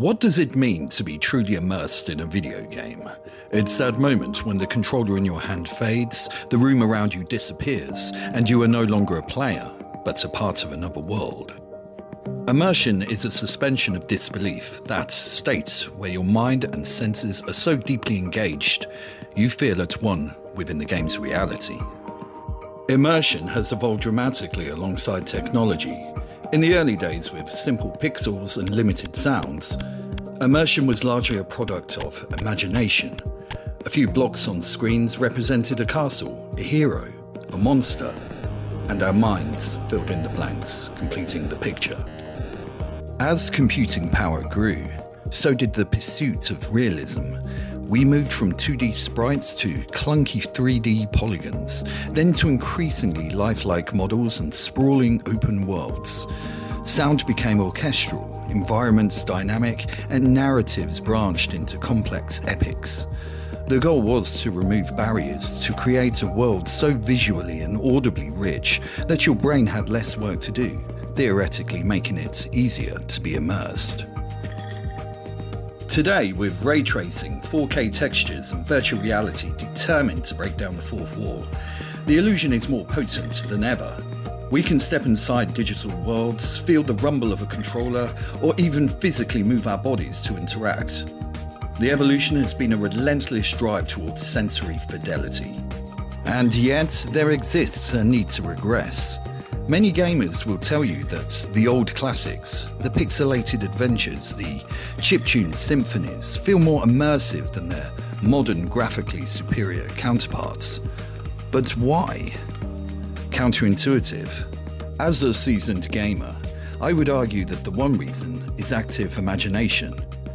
What does it mean to be truly immersed in a video game? It's that moment when the controller in your hand fades, the room around you disappears, and you are no longer a player, but a part of another world. Immersion is a suspension of disbelief, that state where your mind and senses are so deeply engaged, you feel at one within the game's reality. Immersion has evolved dramatically alongside technology. In the early days, with simple pixels and limited sounds, immersion was largely a product of imagination. A few blocks on screens represented a castle, a hero, a monster, and our minds filled in the blanks, completing the picture. As computing power grew, so did the pursuit of realism. We moved from 2D sprites to clunky 3D polygons, then to increasingly lifelike models and sprawling open worlds. Sound became orchestral, environments dynamic, and narratives branched into complex epics. The goal was to remove barriers, to create a world so visually and audibly rich that your brain had less work to do, theoretically making it easier to be immersed. Today, with ray tracing, 4K textures, and virtual reality determined to break down the fourth wall, the illusion is more potent than ever. We can step inside digital worlds, feel the rumble of a controller, or even physically move our bodies to interact. The evolution has been a relentless drive towards sensory fidelity. And yet, there exists a need to regress. Many gamers will tell you that the old classics, the pixelated adventures, the chiptuned symphonies feel more immersive than their modern, graphically superior counterparts. But why? Counterintuitive. As a seasoned gamer, I would argue that the one reason is active imagination.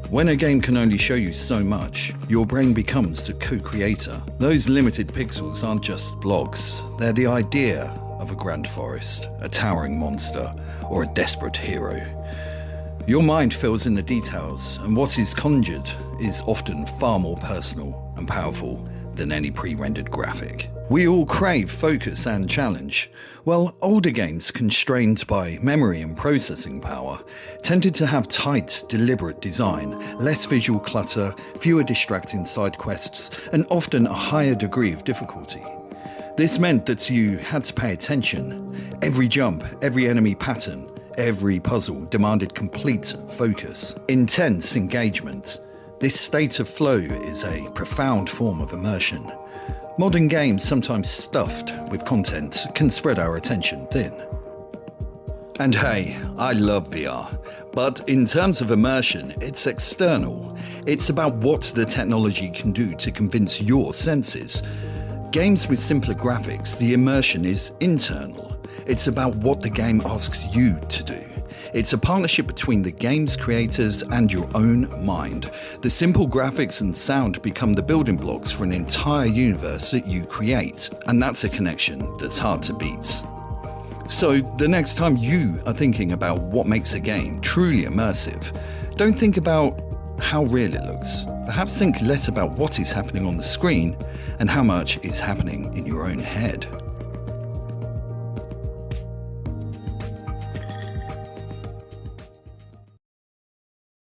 When a game can only show you so much, your brain becomes the co-creator. Those limited pixels aren't just blocks, they're the idea of a grand forest, a towering monster, or a desperate hero. Your mind fills in the details, and what is conjured is often far more personal and powerful than any pre-rendered graphic. We all crave focus and challenge. Well, older games, constrained by memory and processing power, tended to have tight, deliberate design, less visual clutter, fewer distracting side quests, and often a higher degree of difficulty. This meant that you had to pay attention. Every jump, every enemy pattern, every puzzle demanded complete focus, intense engagement. This state of flow is a profound form of immersion. Modern games, sometimes stuffed with content, can spread our attention thin. And hey, I love VR, but in terms of immersion, it's external. It's about what the technology can do to convince your senses. Games with simpler graphics, the immersion is internal. It's about what the game asks you to do. It's a partnership between the game's creators and your own mind. The simple graphics and sound become the building blocks for an entire universe that you create, and that's a connection that's hard to beat. So the next time you are thinking about what makes a game truly immersive, don't think about how real it looks. Perhaps think less about what is happening on the screen and how much is happening in your own head.